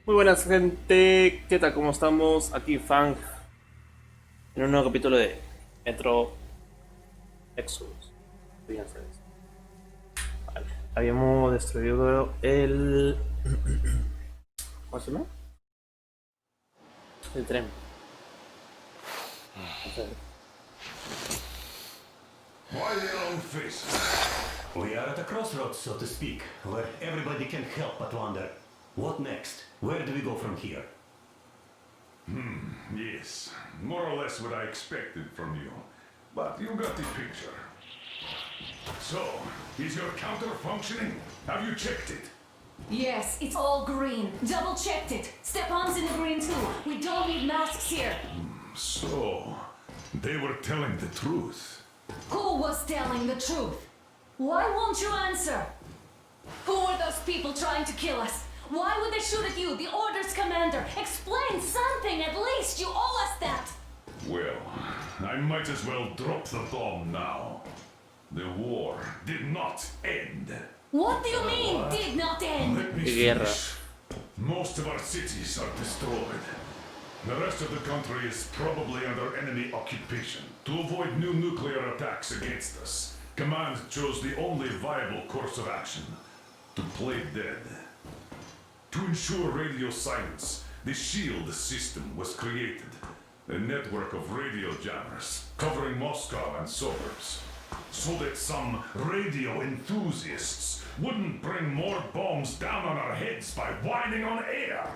Muy buenas gente, ¿qué tal? ¿Cómo estamos? Aquí Fang en un nuevo capítulo de Metro Exodus. Fíjense eso. Vale. Habíamos destruido el... ¿Cómo se llama? El tren. O sea, Why the long face? We are at a crossroads, so to speak, where everybody can help but wonder, what next? Where do we go from here? Yes, more or less what I expected from you. But you got the picture. So, is your counter functioning? Have you checked it? Yes, it's all green. Double checked it. Stepan's in the green too. We don't need masks here. So, they were telling the truth. Who was telling the truth? Why won't you answer? Who were those people trying to kill us? Why would they shoot at you, the Order's commander? Explain something at least. You owe us that. Well, I might as well drop the bomb now. The war did not end. What do you mean, did not end? Let me guerra. finish. Most of our cities are destroyed. The rest of the country is probably under enemy occupation. To avoid new nuclear attacks against us, Command chose the only viable course of action: to play dead. To ensure radio silence, the SHIELD system was created. A network of radio jammers covering Moscow and suburbs, so that some radio enthusiasts wouldn't bring more bombs down on our heads by whining on air.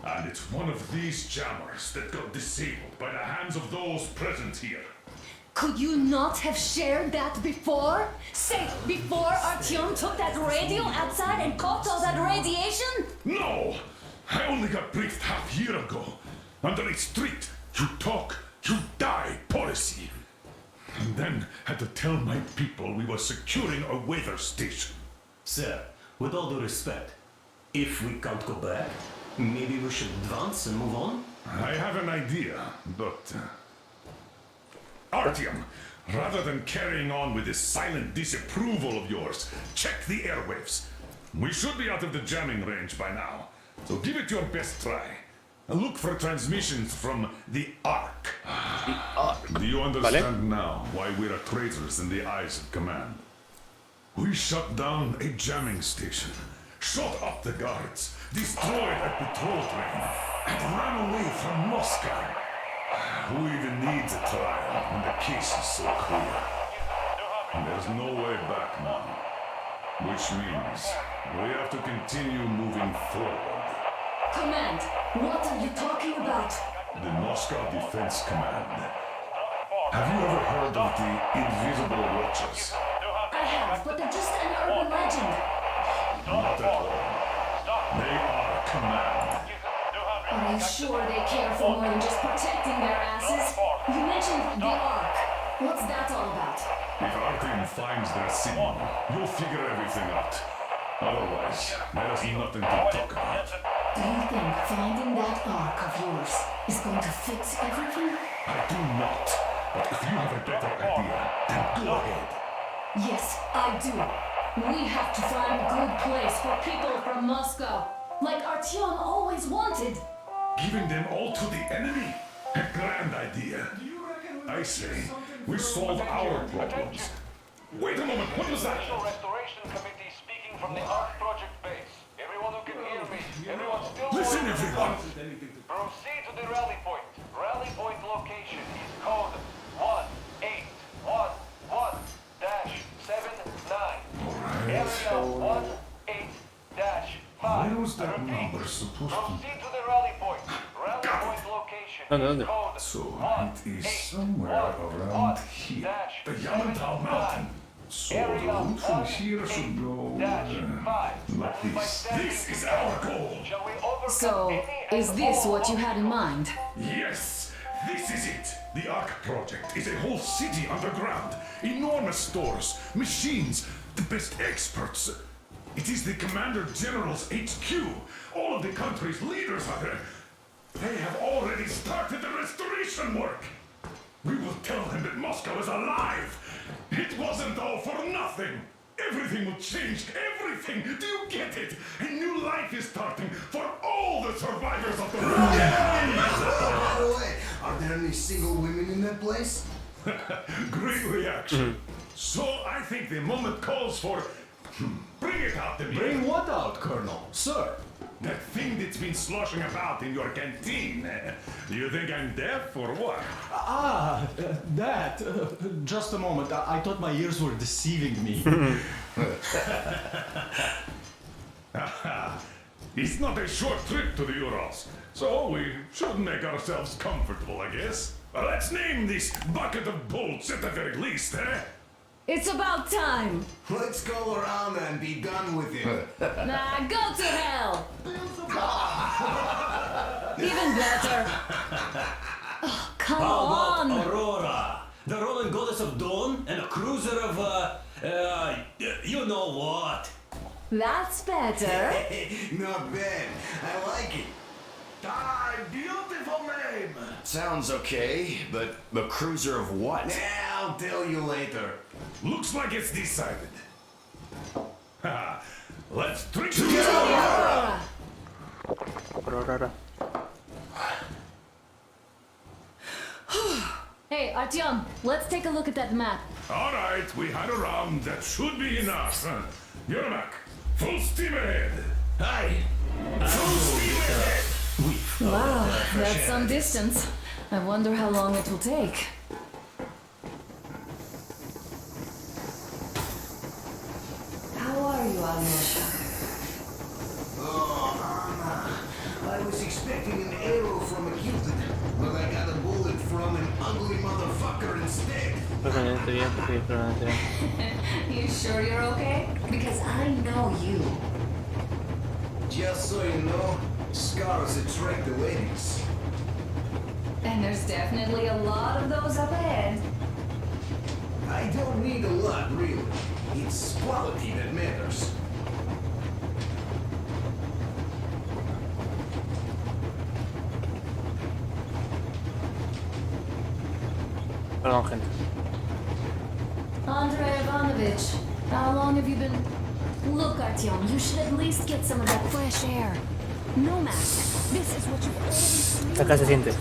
And it's one of these jammers that got disabled by the hands of those present here. Could you not have shared that before? Say, before Artyom took that radio outside and caught all that radiation? No! I only got briefed half year ago. Under a strict, you talk, you die policy. And then had to tell my people we were securing a weather station. Sir, with all due respect, if we can't go back, maybe we should advance and move on? I have an idea, but... Artyom, rather than carrying on with this silent disapproval of yours, check the airwaves. We should be out of the jamming range by now, so give it your best try. Look for transmissions from the Ark. The Ark. Do you understand now why we are traitors in the eyes of command? We shut down a jamming station, shot up the guards, destroyed a patrol train, and ran away from Moscow. Who even needs a trial when the case is so clear? And there's no way back now. Which means we have to continue moving forward. Command, what are you talking about? The Moscow Defense Command. Have you ever heard of the Invisible Watchers? I have, but they're just an urban legend. Not at all. They are command. Are you sure they care for more than just protecting their asses? You mentioned the Ark. What's that all about? If Artyom finds their signal, you'll figure everything out. Otherwise, there's nothing to talk about. Do you think finding that Ark of yours is going to fix everything? I do not. But if you have a better idea, then go ahead. Yes, I do. We have to find a good place for people from Moscow, like Artyom always wanted. Giving them all to the enemy? A grand idea. I say, we solve our problems. Wait a moment, what was that? Special Restoration Committee speaking from the Ark Project base. Everyone who can hear me, everyone still Listen, everyone! Proceed to the rally point. Rally point location is code 1811-79. Area 18-5. Where was that number supposed to be? Proceed to the rally point. Rally point location is code So it is somewhere around here. The Yamantau Mountain. So the route from here should go like this. This is our goal. Shall we overcome So, any is and this all what you had in mind? Yes, this is it. The Ark Project is a whole city underground. Enormous stores, machines, the best experts. It is the Commander General's HQ. All of the country's leaders are there. They have already started the restoration work. We will tell them that Moscow is alive. It wasn't all for nothing. Everything will change. Everything. Do you get it? A new life is starting for all survivors of the By the way, are there any single women in that place? Great reaction. So I think the moment calls for... Bring it out to me. Bring what out, Colonel? Sir? That thing that's been sloshing about in your canteen. Do you think I'm deaf or what? That. Just a moment. I thought my ears were deceiving me. It's not a short trip to the Urals, so we should make ourselves comfortable, I guess. Let's name this bucket of bolts at the very least, eh? It's about time. Let's go around and be done with it. Nah, go to hell. Even better. Oh, come How on. about Aurora, the Roman goddess of dawn, and a cruiser of, you know what? That's better. Not bad. I like it. Ah, beautiful name! Sounds okay, but a cruiser of what? Yeah, I'll tell you later. Looks like it's decided. Haha, let's drink Aurora. Aurora. Hey, Artyom, let's take a look at that map. Alright, we had a round. That should be enough. Yermak, full steam ahead. Aye. Full steam ahead. Wow, that's some distance. I wonder how long it will take. How are you, Alyosha? Oh, Anna. I was expecting an arrow from a Cupid, but I got a bullet from an ugly motherfucker instead. Perfectamente bien, sí, perfectamente bien. You sure you're okay? Because I know you. Just so you know, scars attract the ladies. And there's definitely a lot of those up ahead. I don't need a lot, really. It's quality that matters. Perdón, gente. Andrei Ivanovich, how long have you been... Look, Artyom, you should at least get some of that fresh air. No mask. This is what you've always... Acá se siente.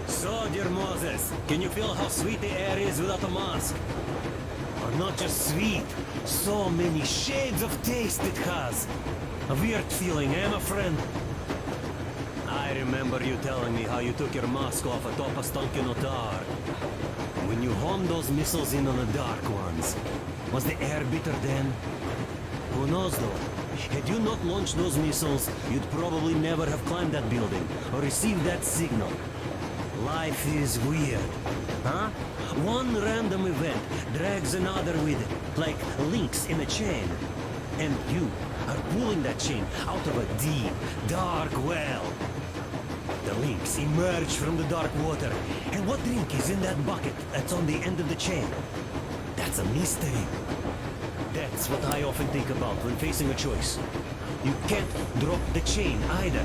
So, dear Moses, can you feel how sweet the air is without a mask? Or not just sweet, so many shades of taste it has. A weird feeling, eh, my friend? I remember you telling me how you took your mask off atop a Stankino tower. When you homed those missiles in on the dark ones, was the air bitter then? Who knows though? Had you not launched those missiles, you'd probably never have climbed that building or received that signal. Life is weird, huh? One random event drags another with it, like links in a chain. And you are pulling that chain out of a deep, dark well. The links emerge from the dark water. And what drink is in that bucket that's on the end of the chain? That's a mystery. That's what I often think about when facing a choice. You can't drop the chain either.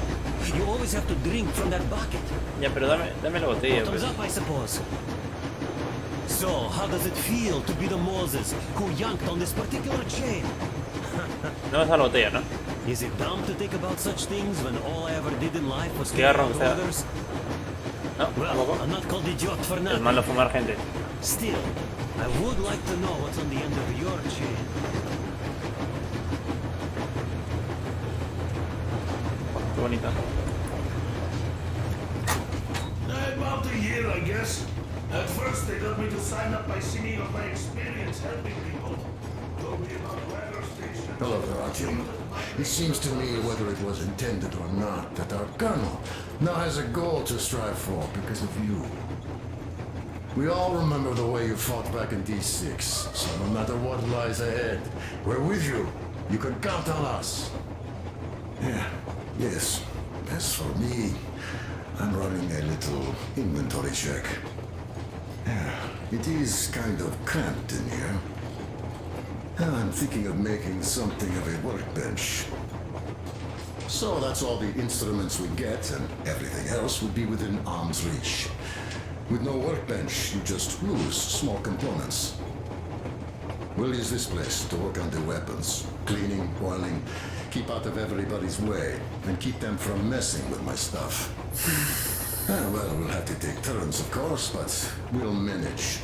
You always have to drink from that bucket. Ya, pero dame la botella, Bottoms pues. up, I suppose. So, how does it feel to be the Moses who yanked on this particular chain? No es la botella, ¿no? Is it dumb to think about such things when all I ever did in life was carry Cigarro, out o sea. orders? No, Well, tampoco. I'm not called idiot for Es nothing. malo fumar, gente. Still, I would like to know what's on the end of your chain. Qué bonita. About a year, I guess. At first, they got me to sign up by singing of my experience helping people. Told me about weather station. Hello there, Artyom. It seems to me, whether it was intended or not, that our colonel now has a goal to strive for because of you. We all remember the way you fought back in D6, so no matter what lies ahead, we're with you. You can count on us. Yeah, yes. As for me, I'm running a little inventory check. Yeah, it is kind of cramped in here. I'm thinking of making something of a workbench. So that's all the instruments we get, and everything else would be within arm's reach. With no workbench, you just lose small components. We'll use this place to work on the weapons. Cleaning, oiling, keep out of everybody's way, and keep them from messing with my stuff. Well, we'll have to take turns, of course, but we'll manage.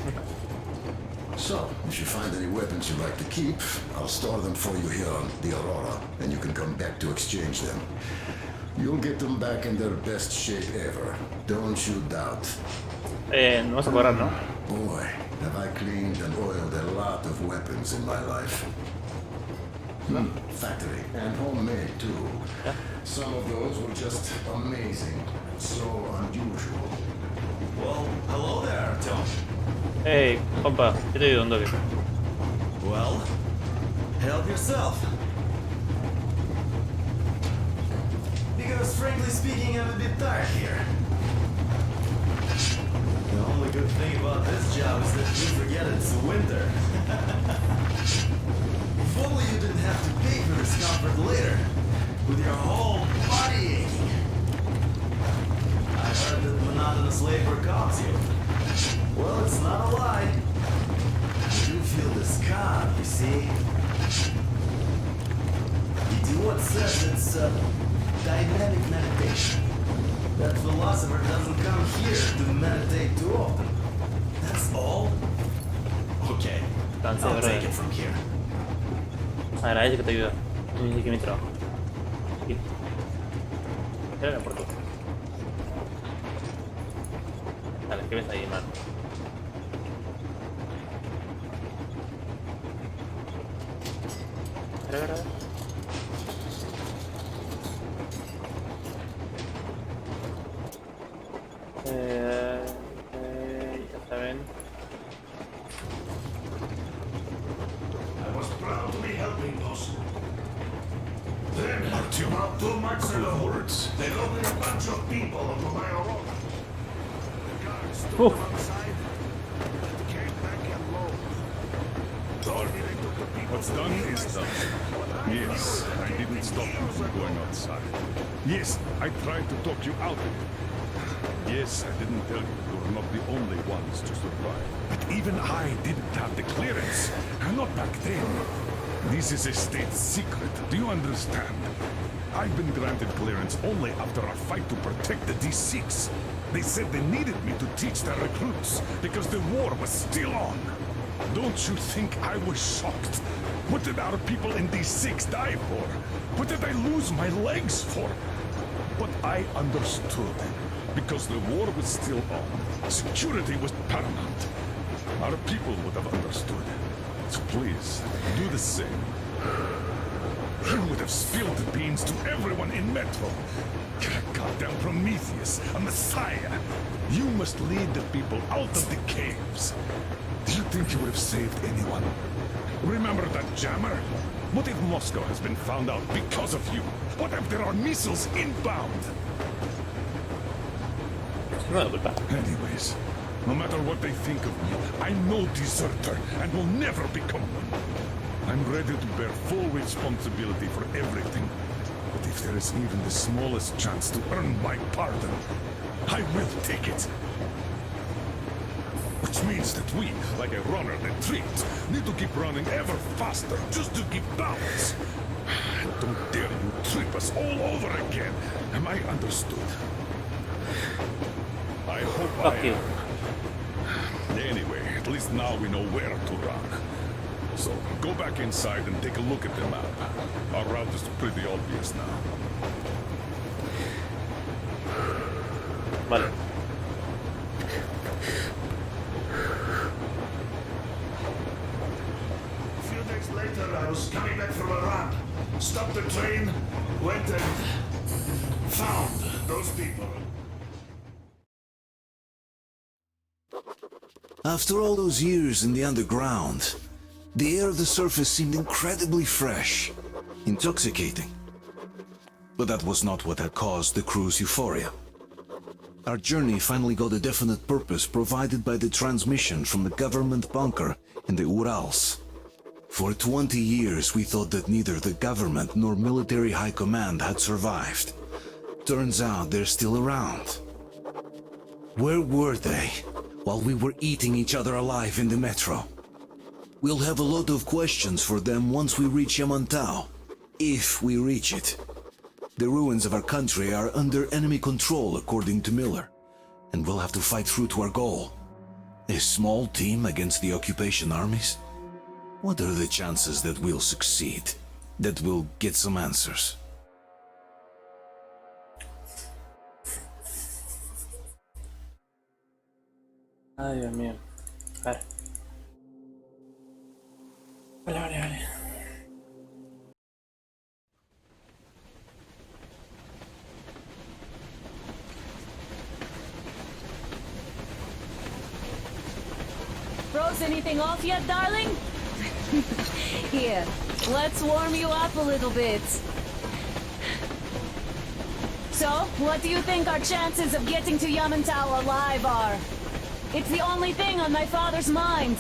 So, if you find any weapons you'd like to keep, I'll store them for you here on the Aurora, and you can come back to exchange them. You'll get them back in their best shape ever. Don't you doubt. No vas a cobrar, ¿no? Boy, have I cleaned and oiled a lot of weapons in my life. Factory and homemade too. Yeah. Some of those were just amazing. So unusual. Well, hello there, Artyom. Hey, compa, yo te ayudo un toque. Well, help yourself. Because frankly speaking, I'm a bit tired here. The only good thing about this job is that you forget it's winter. If only you didn't have to pay for discomfort later, with your whole body aching. I heard that monotonous labor calms you. Well, it's not a lie. You feel this calm, you see. Idiot says it's dynamic meditation. That philosopher doesn't come here to meditate too often. That's all. Okay, I'll take it from here. Agradece que te ayuda. Dice que mi trabajo. Aquí. Espera por tú. Dale, ¿qué ves ahí, mano? Espera. Ya saben. I was proud to be helping those. Then, about 2 months ago, they loaded a bunch of people onto my Aurora. The guards stood outside and came back and loaded. Told me they took the people. What's done is done. Yes, I didn't stop you from going outside. Yes, I tried to talk you out of it. Yes, I didn't tell you you were not the only ones to survive. But even I didn't have the clearance. Not back then. This is a state secret. Do you understand? I've been granted clearance only after a fight to protect the D6. They said they needed me to teach their recruits because the war was still on. Don't you think I was shocked? What did our people in D6 die for? What did I lose my legs for? But I understood. Because the war was still on. Security was paramount. Our people would have understood. So please, do the same. You would have spilled the beans to everyone in Metro. You're a goddamn Prometheus, a messiah. You must lead the people out of the caves. Do you think you would have saved anyone? Remember that jammer? What if Moscow has been found out because of you? What if there are missiles inbound? Anyways, no matter what they think of me, I'm no deserter and will never become one. I'm ready to bear full responsibility for everything. But if there is even the smallest chance to earn my pardon, I will take it. Which means that we, like a runner that tripped, need to keep running ever faster just to keep balance. Don't dare you trip us all over again. Am I understood? I hope Fuck you. Anyway, at least now we know where to run. So, go back inside and take a look at the map. Our route is pretty obvious now. Vale. A few days later, I was coming back from a run. Stopped the train, went and found those people. After all those years in the underground, the air of the surface seemed incredibly fresh, intoxicating. But that was not what had caused the crew's euphoria. Our journey finally got a definite purpose provided by the transmission from the government bunker in the Urals. For 20 years we thought that neither the government nor military high command had survived. Turns out they're still around. Where were they? while we were eating each other alive in the metro. We'll have a lot of questions for them once we reach Yamantau, if we reach it. The ruins of our country are under enemy control, according to Miller, and we'll have to fight through to our goal. A small team against the occupation armies? What are the chances that we'll succeed? That we'll get some answers? Ay, Dios mío. A ver. Vale. Froze anything off yet, darling? Here, let's warm you up a little bit. So, what do you think our chances of getting to Yamantau alive are? It's the only thing on my father's mind.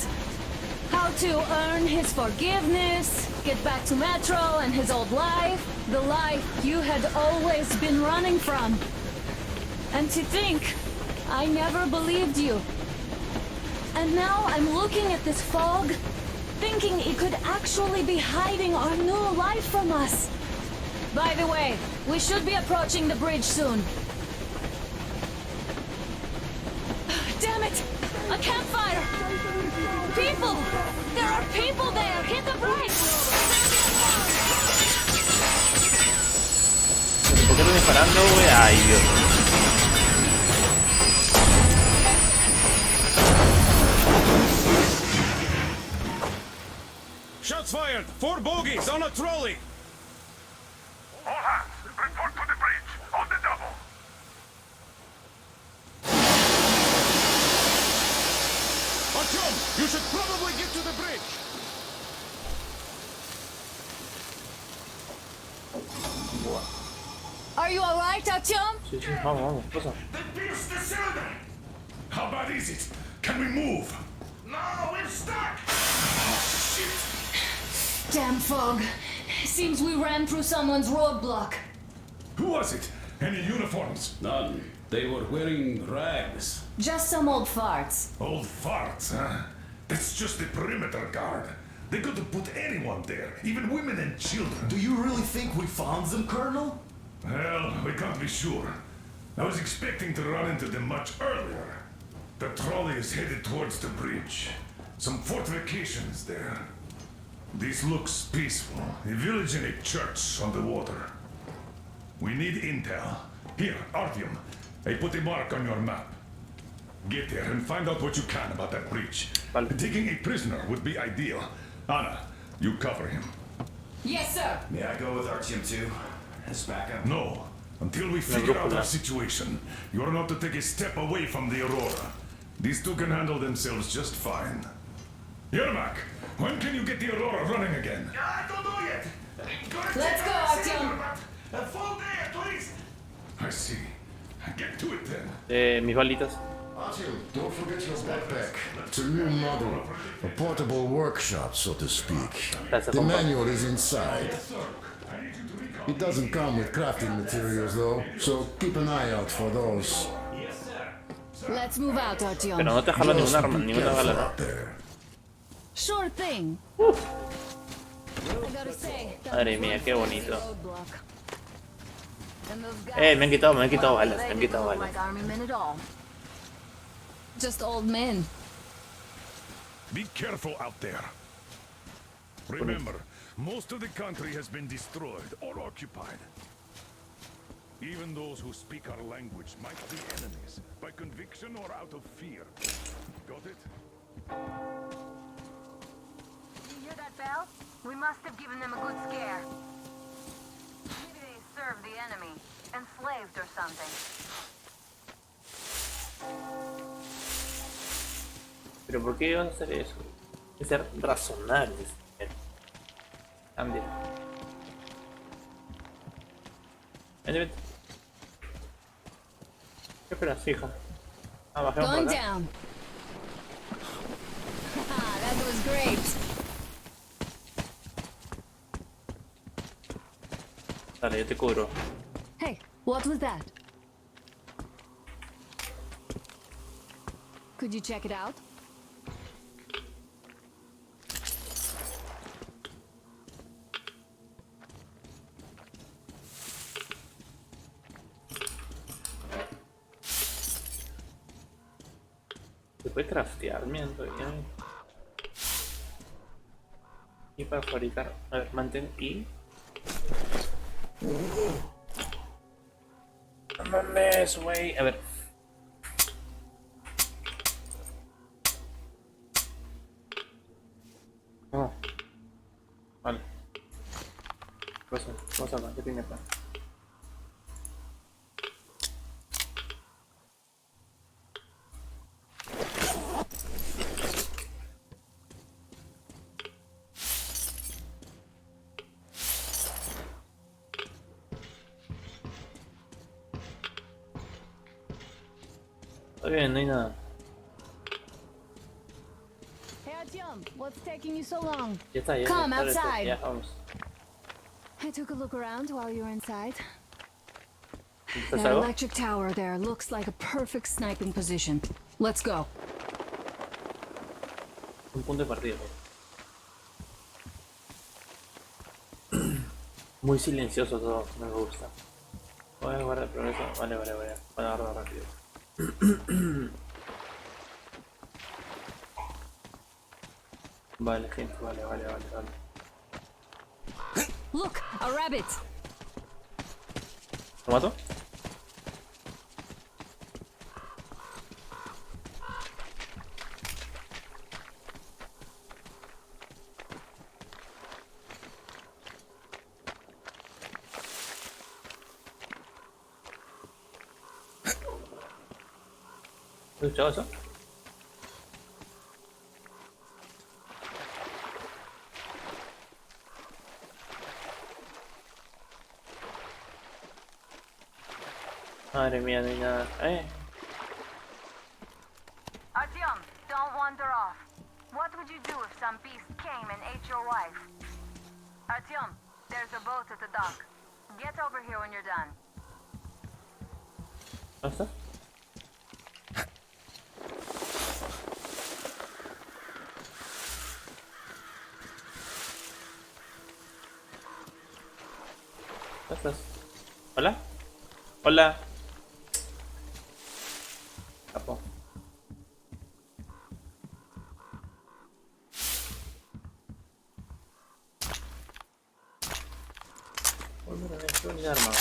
How to earn his forgiveness, get back to Metro and his old life, the life you had always been running from. And to think, I never believed you. And now I'm looking at this fog, thinking it could actually be hiding our new life from us. By the way, we should be approaching the bridge soon. Damn it! A campfire! People! There are people there! Hit the brakes! ¿Por qué estoy disparando, güey? Ay, Dios. Shots fired! 4 bogies on a trolley! All hands, report to the bridge, on the double. Artyom, you should probably get to the bridge! Are you alright, Artyom? Sí, vamos, ¿qué pasa? They pierced the cylinder! How bad is it? Can we move? No, we're stuck! Oh, shit! Damn fog. Seems we ran through someone's roadblock. Who was it? Any uniforms? None. They were wearing rags. Just some old farts. Old farts, huh? That's just the perimeter guard. They could have put anyone there, even women and children. Do you really think we found them, Colonel? Well, we can't be sure. I was expecting to run into them much earlier. The trolley is headed towards the bridge. Some fortifications there. This looks peaceful. A village and a church on the water. We need intel. Here, Artyom. I put a mark on your map. Get there and find out what you can about that bridge. Vale. Taking a prisoner would be ideal. Anna, you cover him. Yes, sir. May I go with Artyom too? As backup? No. Until we figure out our situation, you're not to take a step away from the Aurora. These two can handle themselves just fine. Yermak, when can you get the Aurora running again? I don't know yet. Let's go, Artyom. A full day at least. I see. Get to it then. Mis balitas. Artyom, don't forget your backpack. It's a new model. A portable workshop, so to speak. That's a The compa. manual is inside. It doesn't come with crafting materials, though, so keep an eye out for those. Let's move out, Artyom. Pero no te jala Just ninguna arma, be ninguna careful bala. out there. Sure thing. I gotta say, that Madre was mía, one qué bonito. roadblock. And those guys Me han quitado balas, they me han didn't quitado look balas. like army men at all. Just old men. Be careful out there. Remember, most of the country has been destroyed or occupied. Even those who speak our language might be enemies, by conviction or out of fear. Got it? You hear that bell? We must have given them a good scare. Maybe they served the enemy, enslaved or something. Pero ¿por qué iban a hacer eso? Hay que ser razonables. Cambia. Vente, vente. ¿Qué esperas, hija? Bajemos por Going acá. down. That was great. Dale, yo te cubro. Hey, what was that? Could you check it out? Se puede craftear, miento bien. Y para fabricar, a ver, mantén y... No mames, güey, a ver. Oh. Vale. Vamos acá, ¿qué tiene acá? Está bien, no hay nada. Hey Artyom, what's taking you so long? Ya está, ya. Come ya está, outside. Ya, vamos. I took a look around while you were inside. ¿Estás That algo? electric tower there looks like a perfect sniping position. Let's go. Un punto de partida. Muy silencioso todo, no me gusta. Voy a guardar progreso. Vale. Voy a guardar rápido. Vale, gente, vale. Look, a rabbit. ¿Lo mato? ¿Has escuchado eso? Madre mía, no hay nada. Artyom, don't wander off. What would you do if some beast came and ate your wife? Artyom, there's a boat at the dock. Get over here when you're done. ¿Dónde está? ¿Dónde estás? ¿Hola? Hola. Capo. Oh, mira, estoy bien armado.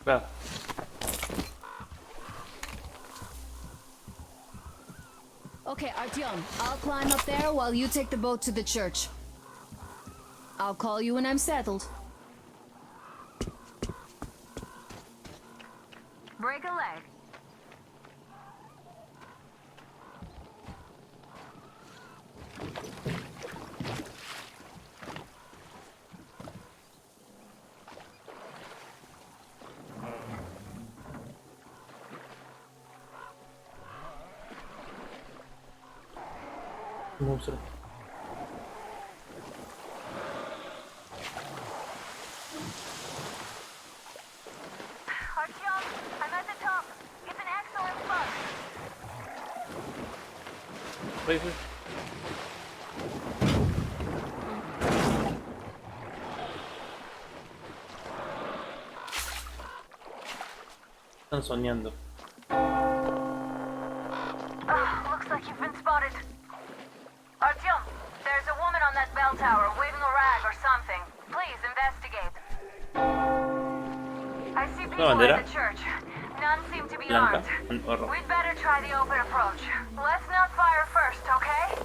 Claro. Okay, Artyom, I'll climb up there while you take the boat to the church. I'll call you when I'm settled. Break a leg. Monstruo. Artyom, I'm at the top. It's an excellent spot. Voy. Están soñando. Looks like you've been spotted. Artyom, there's a woman on that bell tower waving a rag or something. Please investigate. I see people bandera? at the church. None seem to be Blanca armed. o roja. We'd better try the open approach. Let's not fire first, okay?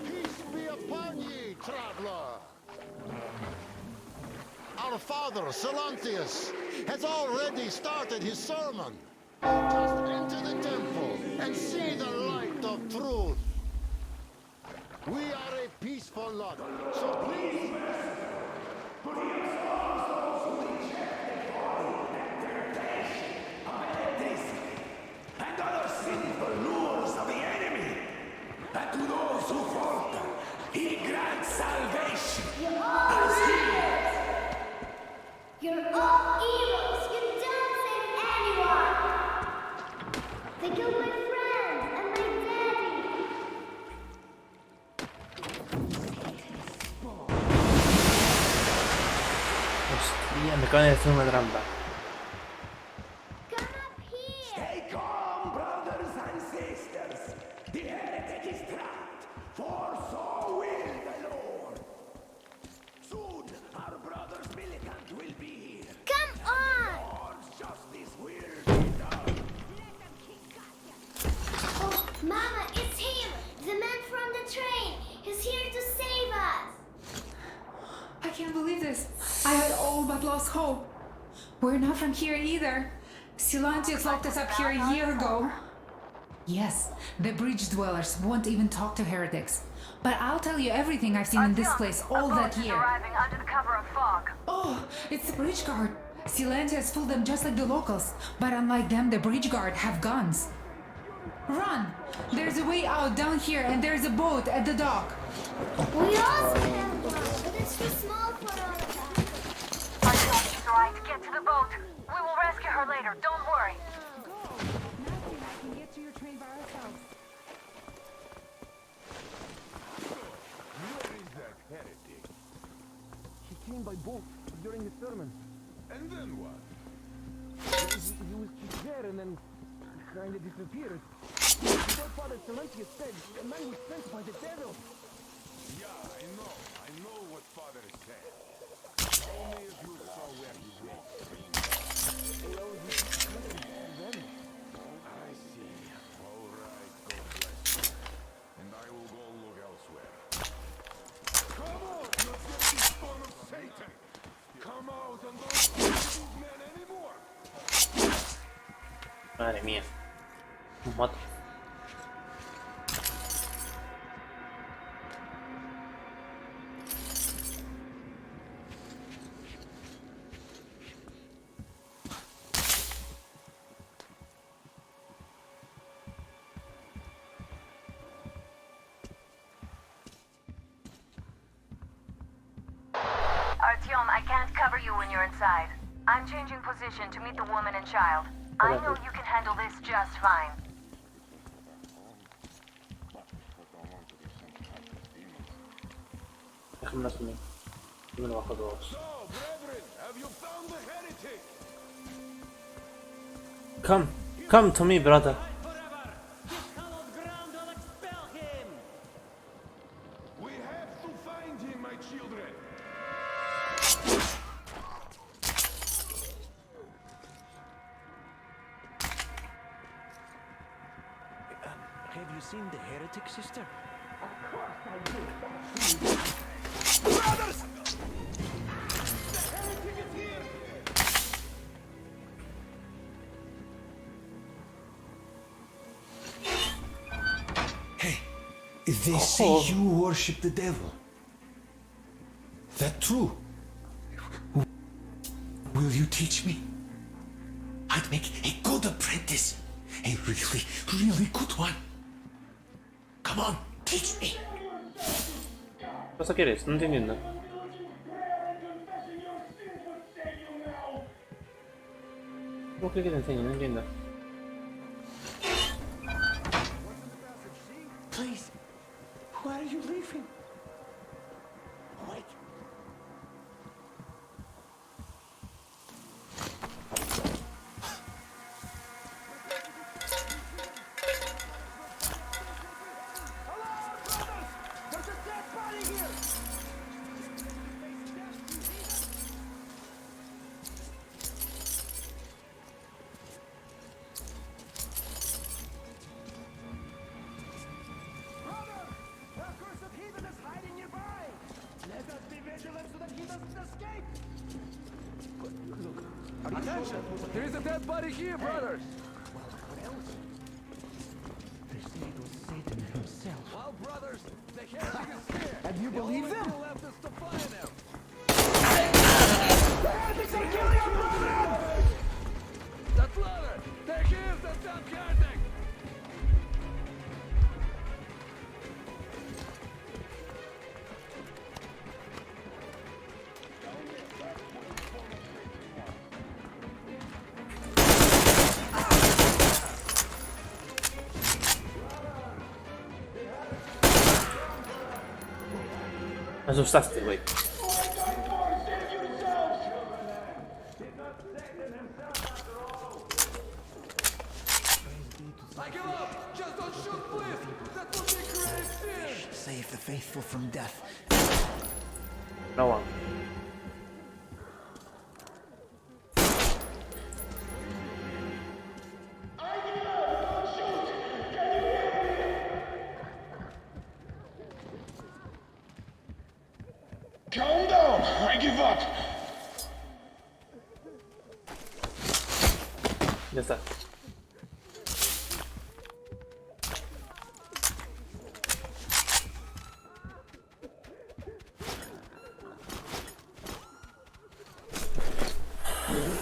Peace be upon ye, traveler. Our father, Silantius, has already started his sermon. Just enter the temple and see the light of truth. We are a peaceful lot. So please. And other sinful lures of the enemy. But to those who falter, he grants salvation. You're all evils. You don't save anyone. They killed my friend and my daddy. Hostia, me acaban de hacer una trampa. Stay calm, brothers and sisters. The heretic is trapped, for so will the Lord. Soon, our brother's militant will be here. Come on! Lord's justice will be done. Oh, Mama, it's him! The man from the train! He's here to save us! I can't believe this. I had all but lost hope. We're not from here either. Silantius locked us up here a year ago. Yes, the bridge dwellers won't even talk to heretics. But I'll tell you everything I've seen in this place all that year. Arriving under the cover of fog. Oh, it's the bridge guard. Silantius fooled them just like the locals. But unlike them, the bridge guard have guns. Run! There's a way out down here and there's a boat at the dock. We also have one, but it's too small for all of us. Artyom, right. Get to the boat. We will rescue her later. Don't worry. Matthew and I can get to your train by ourselves. Where is that heretic? He came by boat during the sermon. And then what? He was there and then kind of disappeared. What Father Silentius said, a man was sent by the devil. Yeah, I know what Father said. Tell me if you saw where he went. Well, he couldn't then. I see. All right, God bless you. And I will go look elsewhere. Come on, you filthy son of Satan! Come out and don't fight these men anymore! Madre mía. Un mato. Artyom, I can't cover you when you're inside. I'm changing position to meet the woman and child. I know you can handle this just fine. Déjame asumir. Yo me lo bajo todos. So, brethren, have you found the heretic? Come to me, brother. We have to find him, my children. Have you seen the heretic, sister? Of course I do. Brothers! The heretic is here! Hey, they say you worship the devil. That true? Will you teach me? I'd make a good apprentice. A really, really good one. Come on, teach me. ¿Qué cosa quieres? No entiendo. ¿Cómo que te enseño? No entiendo. Please, why are you leaving? Wait. Attention! There is a dead body here, brothers! What else? They say it was Satan himself. Well, brothers, the heretic is here! Can you believe them? That's louder! Take him! That's not counting! Me asustaste, güey. Save the faithful from death. No one. Calm down. I give up. Ya está.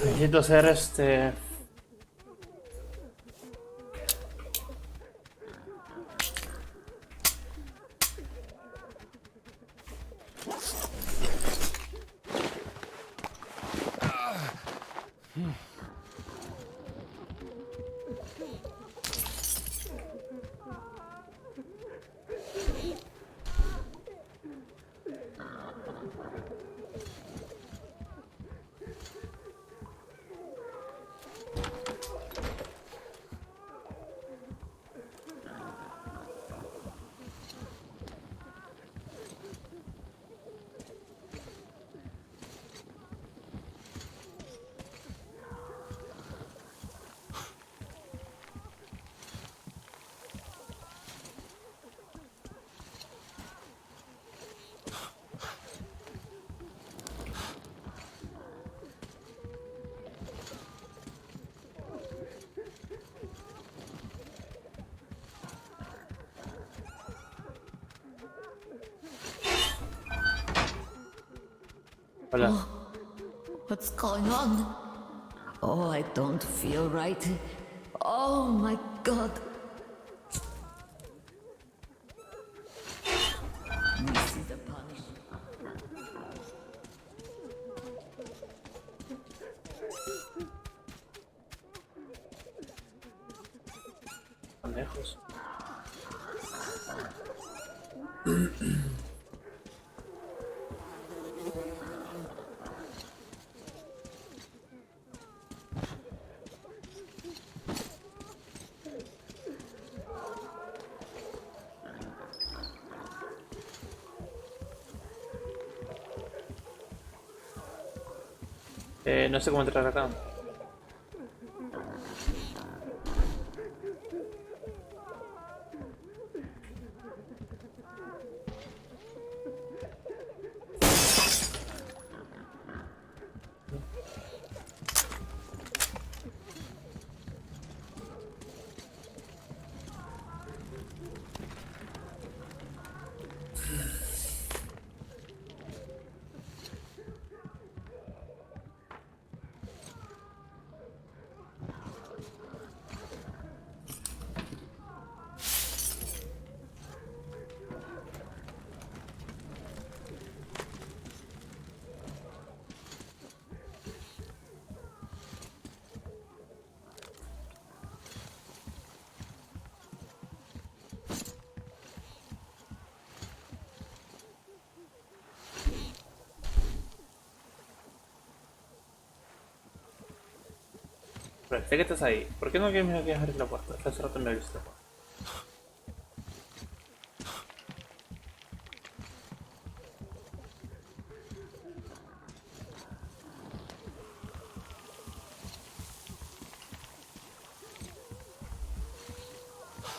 Necesito hacer Hola. Oh, what's going on? Oh, I don't feel right. Oh my god. This is the punishment. Lejos. No sé cómo entrar acá. Sé que estás ahí. ¿Por qué no quieres abrir la puerta? Hace rato no he visto la puerta.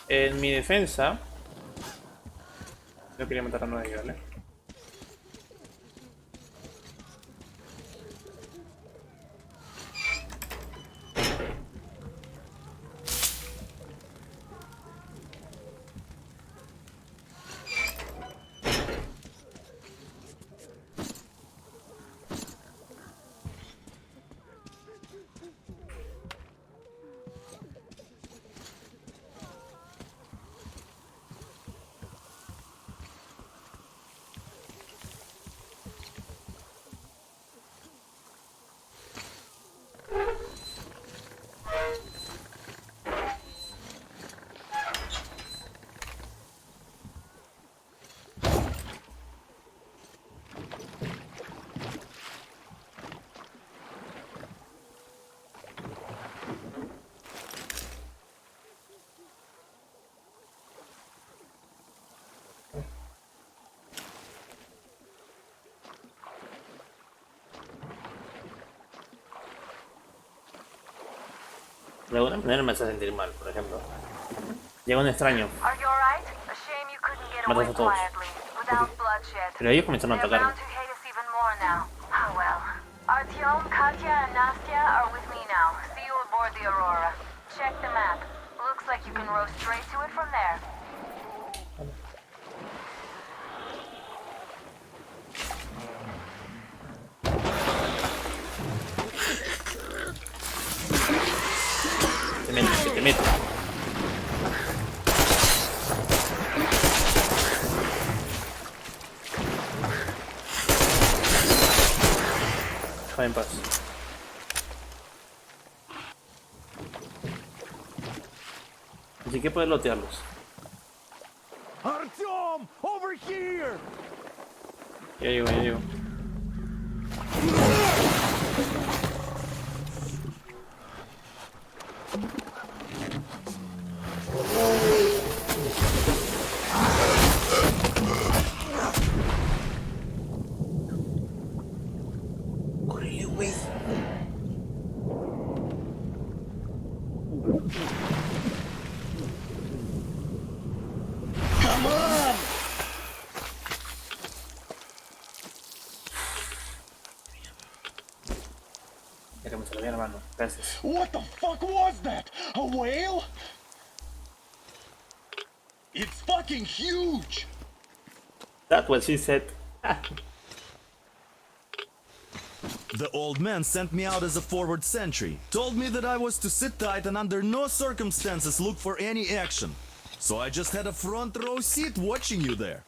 En mi defensa, yo quería matar a 9, ¿vale? De alguna manera me hace sentir mal, por ejemplo. Llega un extraño. Are you alright? A shame you couldn't get away Matas a todos. quietly, without bloodshed. Pero ellos comenzaron a They're atacarme. bound to hate us even more now. Oh well. Artyom, Katya, and Nastya are with me now. See you aboard the Aurora. Check the map. Looks like you can row straight to it from there. Te meto. Déjame en paz. Así que puedes lotearlos. Artyom, over here! Ya llego, ya llego. Córrele, güey. Come on! Ya que me salvé, hermano. Gracias. What the fuck was that? A whale? It's fucking huge! That's what she said. The old man sent me out as a forward sentry. Told me that I was to sit tight and under no circumstances look for any action. So I just had a front row seat watching you there.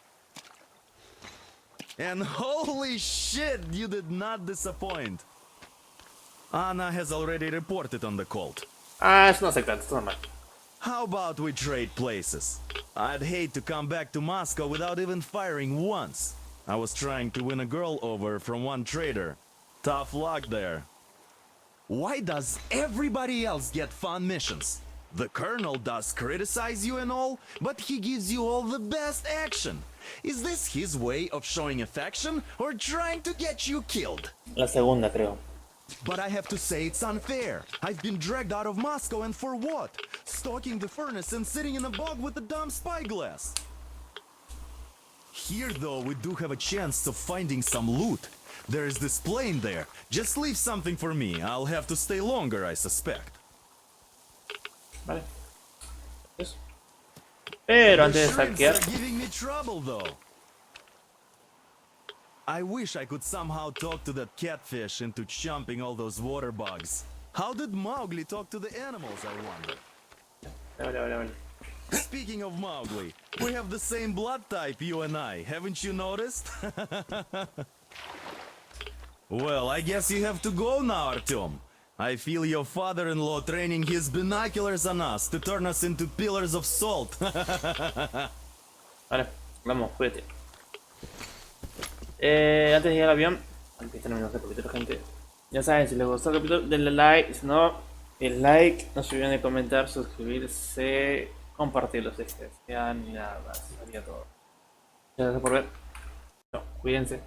And holy shit, you did not disappoint. Anna has already reported on the cult. Ah, es no secta, es normal. How about we trade places? I'd hate to come back to Moscow without even firing once. I was trying to win a girl over from one trader. Tough luck there. Why does everybody else get fun missions? The colonel does criticize you and all, but he gives you all the best action. Is this his way of showing affection or trying to get you killed? La segunda, creo. But I have to say it's unfair. I've been dragged out of Moscow, and for what? Stalking the furnace and sitting in a bog with a dumb spyglass. Here, though, we do have a chance of finding some loot. There is this plane there. Just leave something for me. I'll have to stay longer, I suspect. Vale. Eso. Pero antes de shrimps saquear. are giving me trouble, though. I wish I could somehow talk to that catfish into chomping all those water bugs. How did Mowgli talk to the animals, I wonder? Vale. Speaking of Mowgli, we have the same blood type, you and I. Haven't you noticed? Well, I guess you have to go now, Artyom. I feel your father-in-law training his binoculars on us to turn us into pillars of salt. Vale, vamos, cuídate. Antes de ir al avión, antes de terminar el capítulo, gente, ya saben, si les gustó el capítulo, denle like, si no, el like, no se olviden de comentar, suscribirse, compartirlo si desean y nada más, sería todo. Gracias por ver, no, cuídense.